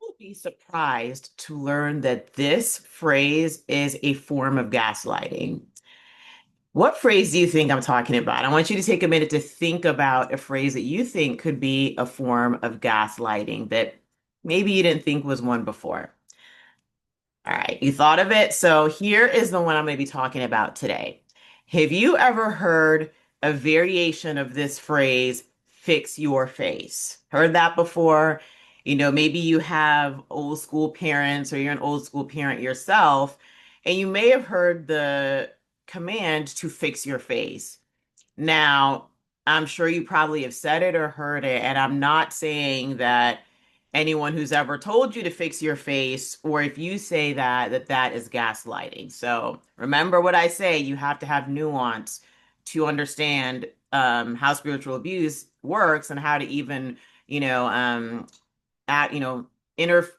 Will be surprised to learn that this phrase is a form of gaslighting. What phrase do you think I'm talking about? I want you to take a minute to think about a phrase that you think could be a form of gaslighting that maybe you didn't think was one before. All right, you thought of it. So here is the one I'm going to be talking about today. Have you ever heard a variation of this phrase, fix your face? Heard that before? Maybe you have old school parents or you're an old school parent yourself, and you may have heard the command to fix your face. Now, I'm sure you probably have said it or heard it, and I'm not saying that anyone who's ever told you to fix your face, or if you say that is gaslighting. So remember what I say, you have to have nuance to understand how spiritual abuse works and how to even, you know, at,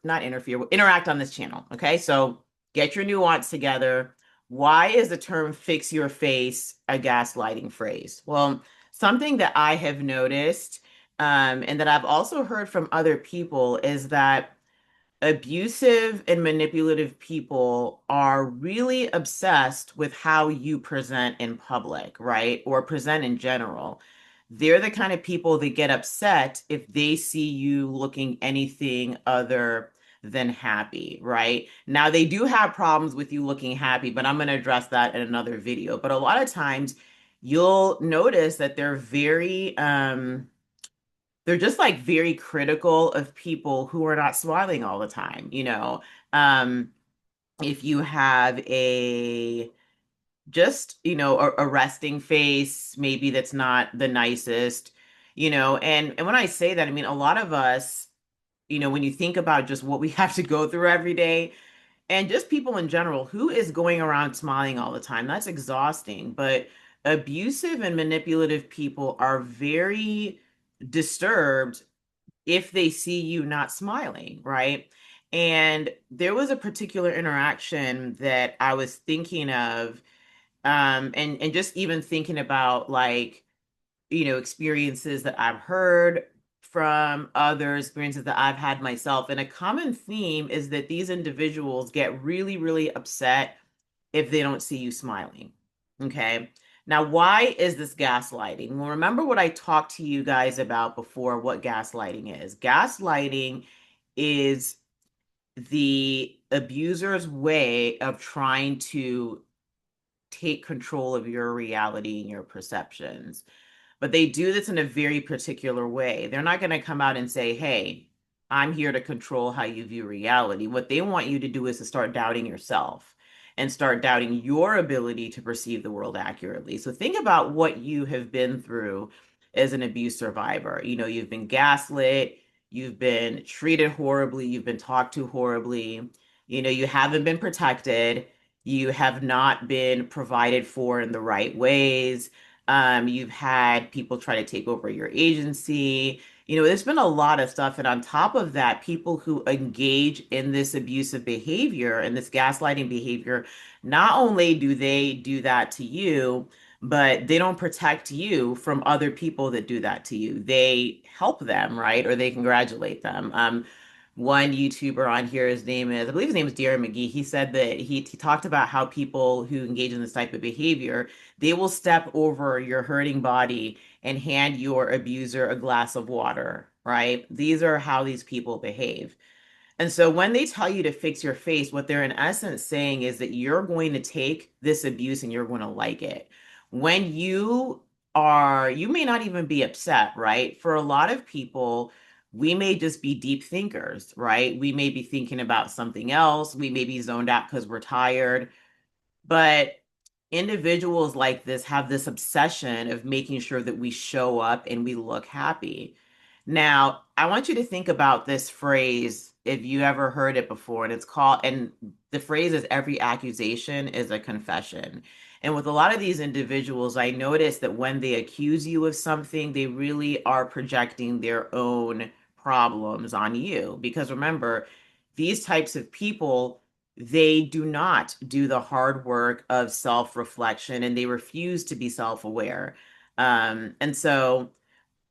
not interfere, interact on this channel. Okay. So get your nuance together. Why is the term fix your face a gaslighting phrase? Well, something that I have noticed, and that I've also heard from other people is that abusive and manipulative people are really obsessed with how you present in public, right? Or present in general. They're the kind of people that get upset if they see you looking anything other than happy, right? Now, they do have problems with you looking happy, but I'm going to address that in another video. But a lot of times you'll notice that they're just like very critical of people who are not smiling all the time, Um, if you have a just, a resting face, maybe that's not the nicest, and when I say that, I mean a lot of us, when you think about just what we have to go through every day, and just people in general, who is going around smiling all the time? That's exhausting. But abusive and manipulative people are very disturbed if they see you not smiling, right? And there was a particular interaction that I was thinking of, and just even thinking about like, experiences that I've heard from others, experiences that I've had myself. And a common theme is that these individuals get really, really upset if they don't see you smiling. Okay. Now, why is this gaslighting? Well, remember what I talked to you guys about before, what gaslighting is. Gaslighting is the abuser's way of trying to take control of your reality and your perceptions. But they do this in a very particular way. They're not going to come out and say, hey, I'm here to control how you view reality. What they want you to do is to start doubting yourself and start doubting your ability to perceive the world accurately. So think about what you have been through as an abuse survivor. You've been gaslit, you've been treated horribly, you've been talked to horribly, you haven't been protected, you have not been provided for in the right ways. You've had people try to take over your agency. There's been a lot of stuff. And on top of that, people who engage in this abusive behavior and this gaslighting behavior, not only do they do that to you, but they don't protect you from other people that do that to you. They help them, right? Or they congratulate them. One YouTuber on here, I believe his name is Darren McGee. He said that he talked about how people who engage in this type of behavior, they will step over your hurting body and hand your abuser a glass of water, right? These are how these people behave. And so when they tell you to fix your face, what they're in essence saying is that you're going to take this abuse and you're going to like it. When you may not even be upset, right? For a lot of people, we may just be deep thinkers, right? We may be thinking about something else. We may be zoned out because we're tired. But individuals like this have this obsession of making sure that we show up and we look happy. Now, I want you to think about this phrase if you ever heard it before, and the phrase is every accusation is a confession. And with a lot of these individuals, I notice that when they accuse you of something, they really are projecting their own problems on you. Because remember, these types of people, they do not do the hard work of self-reflection and they refuse to be self-aware. And so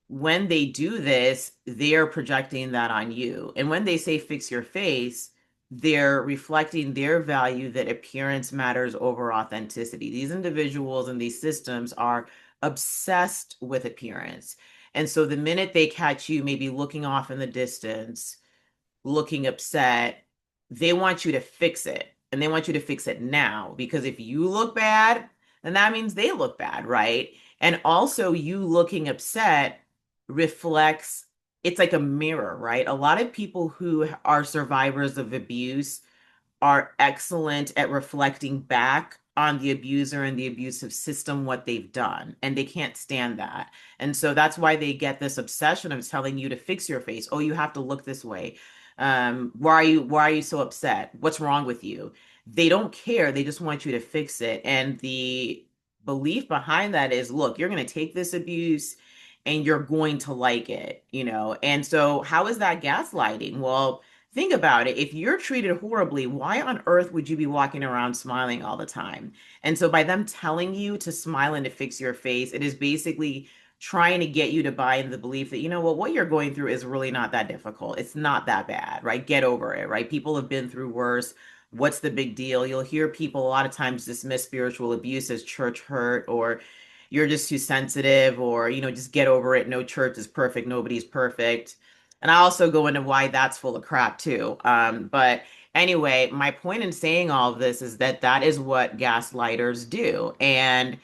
when they do this, they're projecting that on you. And when they say fix your face, they're reflecting their value that appearance matters over authenticity. These individuals and these systems are obsessed with appearance. And so the minute they catch you maybe looking off in the distance, looking upset, they want you to fix it. And they want you to fix it now because if you look bad, then that means they look bad, right? And also, you looking upset reflects, it's like a mirror, right? A lot of people who are survivors of abuse are excellent at reflecting back on the abuser and the abusive system what they've done, and they can't stand that. And so that's why they get this obsession of telling you to fix your face. Oh, you have to look this way. Why are you so upset? What's wrong with you? They don't care. They just want you to fix it. And the belief behind that is, look, you're going to take this abuse and you're going to like it, you know? And so how is that gaslighting? Well, think about it. If you're treated horribly, why on earth would you be walking around smiling all the time? And so by them telling you to smile and to fix your face, it is basically trying to get you to buy in the belief that, you know what you're going through is really not that difficult. It's not that bad, right? Get over it, right? People have been through worse. What's the big deal? You'll hear people a lot of times dismiss spiritual abuse as church hurt, or you're just too sensitive, or, just get over it. No church is perfect. Nobody's perfect. And I also go into why that's full of crap too. But anyway, my point in saying all of this is that that is what gaslighters do. And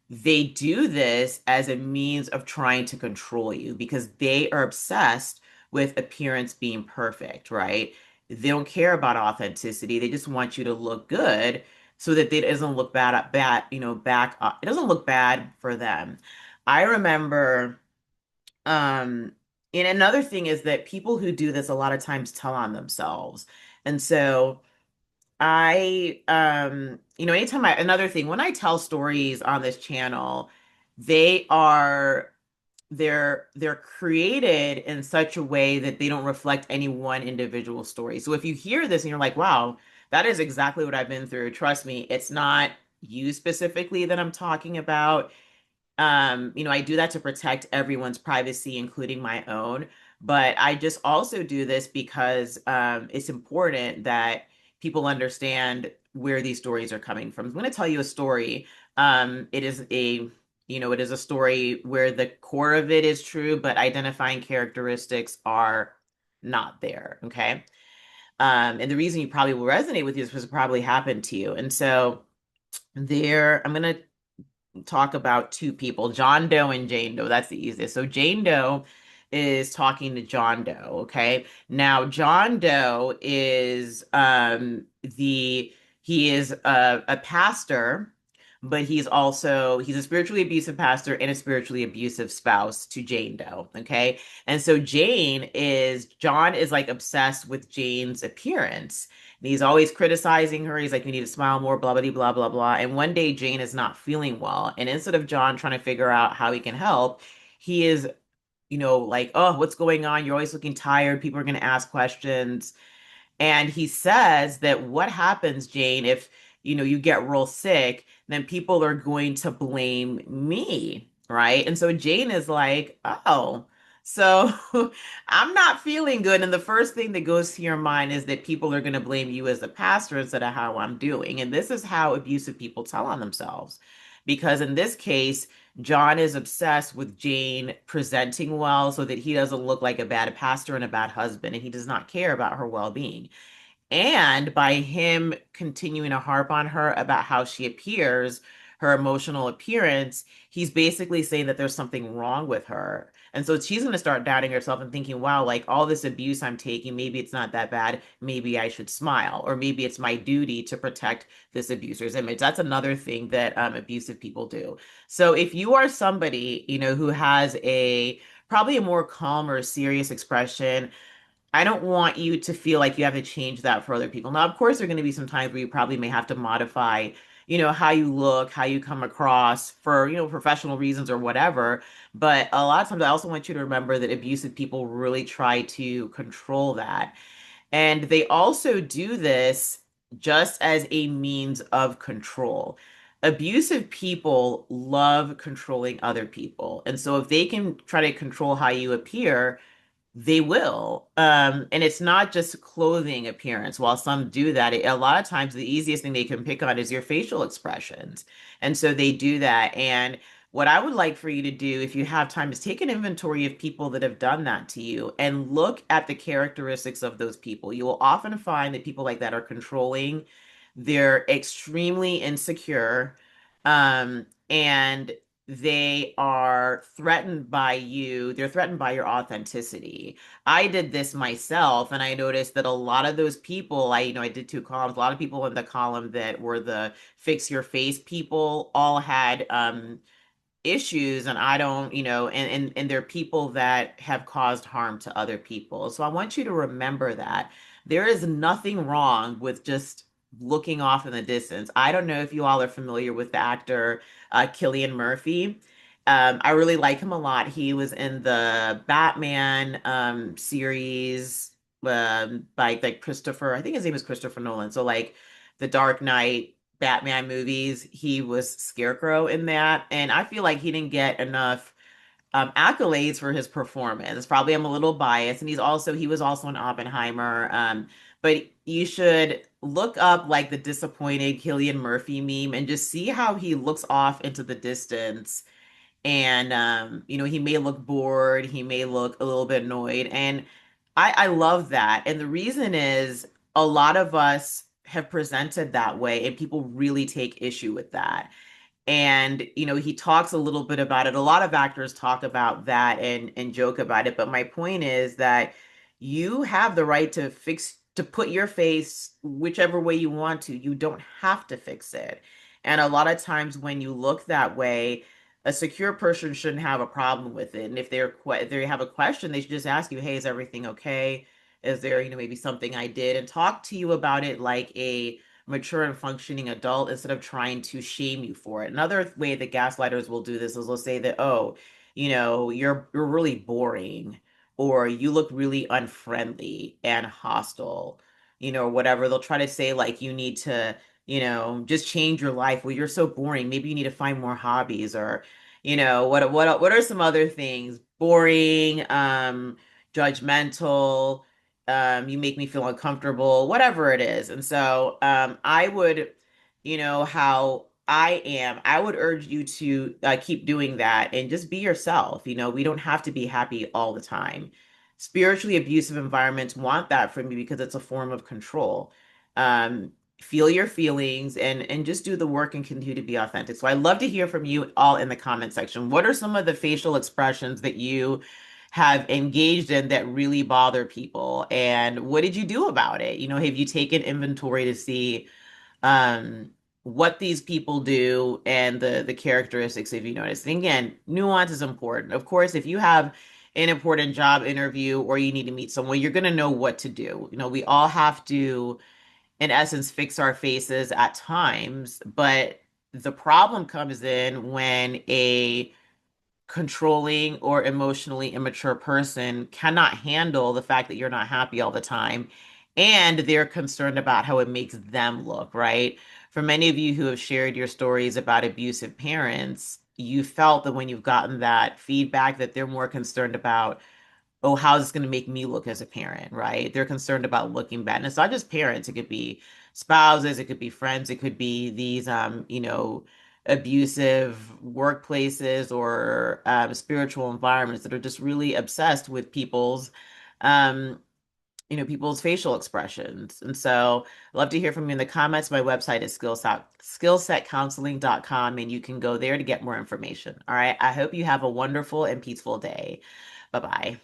they do this as a means of trying to control you because they are obsessed with appearance being perfect, right? They don't care about authenticity. They just want you to look good so that it doesn't look bad, back up. It doesn't look bad for them. I remember, um, and another thing is that people who do this a lot of times tell on themselves. And so anytime another thing, when I tell stories on this channel, they are they're created in such a way that they don't reflect any one individual story. So if you hear this and you're like, wow, that is exactly what I've been through, trust me, it's not you specifically that I'm talking about. I do that to protect everyone's privacy, including my own. But I just also do this because it's important that people understand where these stories are coming from. I'm going to tell you a story. It is a story where the core of it is true, but identifying characteristics are not there. Okay. And the reason you probably will resonate with you is because it probably happened to you. And so I'm going to talk about two people, John Doe and Jane Doe. That's the easiest. So Jane Doe is talking to John Doe. Okay. Now John Doe is he is a pastor, but he's a spiritually abusive pastor and a spiritually abusive spouse to Jane Doe. Okay. And so John is like obsessed with Jane's appearance. And he's always criticizing her. He's like, you need to smile more, blah, blah, blah, blah, blah. And one day Jane is not feeling well. And instead of John trying to figure out how he can help, he is, like, oh, what's going on? You're always looking tired. People are going to ask questions. And he says that what happens, Jane, if you get real sick, then people are going to blame me, right? And so Jane is like, oh, so I'm not feeling good. And the first thing that goes to your mind is that people are going to blame you as the pastor instead of how I'm doing. And this is how abusive people tell on themselves. Because in this case, John is obsessed with Jane presenting well so that he doesn't look like a bad pastor and a bad husband, and he does not care about her well-being. And by him continuing to harp on her about how she appears, her emotional appearance, he's basically saying that there's something wrong with her. And so she's going to start doubting herself and thinking, wow, like all this abuse I'm taking, maybe it's not that bad. Maybe I should smile, or maybe it's my duty to protect this abuser's image. That's another thing that abusive people do. So if you are somebody, who has probably a more calm or serious expression, I don't want you to feel like you have to change that for other people. Now, of course, there are going to be some times where you probably may have to modify, how you look, how you come across for, professional reasons or whatever. But a lot of times, I also want you to remember that abusive people really try to control that. And they also do this just as a means of control. abusive people love controlling other people. And so if they can try to control how you appear, they will. And it's not just clothing appearance. While some do that, a lot of times the easiest thing they can pick on is your facial expressions. And so they do that. And what I would like for you to do, if you have time, is take an inventory of people that have done that to you and look at the characteristics of those people. You will often find that people like that are controlling, they're extremely insecure, and they are threatened by you. They're threatened by your authenticity. I did this myself, and I noticed that a lot of those people, I did two columns. A lot of people in the column that were the fix your face people all had issues, and I don't, and they're people that have caused harm to other people. So I want you to remember that there is nothing wrong with just looking off in the distance. I don't know if you all are familiar with the actor Cillian Murphy. I really like him a lot. He was in the Batman series by like Christopher, I think his name is Christopher Nolan. So like the Dark Knight, Batman movies, he was Scarecrow in that. And I feel like he didn't get enough accolades for his performance. Probably I'm a little biased. And he was also in Oppenheimer. But you should look up like the disappointed Cillian Murphy meme and just see how he looks off into the distance, and he may look bored, he may look a little bit annoyed, and I love that. And the reason is a lot of us have presented that way, and people really take issue with that. And he talks a little bit about it. A lot of actors talk about that and joke about it, but my point is that you have the right to put your face whichever way you want to. You don't have to fix it. And a lot of times when you look that way, a secure person shouldn't have a problem with it. And if they have a question, they should just ask you, "Hey, is everything okay? Is there, maybe something I did?" And talk to you about it like a mature and functioning adult, instead of trying to shame you for it. Another way that gaslighters will do this is they'll say that, "Oh, you're really boring," or "You look really unfriendly and hostile," or whatever. They'll try to say like you need to, just change your life. Well, you're so boring. Maybe you need to find more hobbies, or what are some other things? Boring, judgmental, you make me feel uncomfortable, whatever it is. And so I would, how I would urge you to keep doing that and just be yourself. We don't have to be happy all the time. Spiritually abusive environments want that from you because it's a form of control. Um, Feel your feelings and just do the work and continue to be authentic. So I'd love to hear from you all in the comment section. What are some of the facial expressions that you have engaged in that really bother people, and what did you do about it? Have you taken inventory to see um what these people do and the characteristics, if you notice? And again, nuance is important. Of course, if you have an important job interview or you need to meet someone, you're going to know what to do. We all have to, in essence, fix our faces at times, but the problem comes in when a controlling or emotionally immature person cannot handle the fact that you're not happy all the time, and they're concerned about how it makes them look, right? For many of you who have shared your stories about abusive parents, you felt that when you've gotten that feedback that they're more concerned about, "Oh, how's this going to make me look as a parent?" Right? They're concerned about looking bad. And it's not just parents, it could be spouses, it could be friends, it could be these, abusive workplaces or spiritual environments that are just really obsessed with um, people's facial expressions. And so I'd love to hear from you in the comments. My website is skillsetcounseling.com, and you can go there to get more information. All right. I hope you have a wonderful and peaceful day. Bye bye.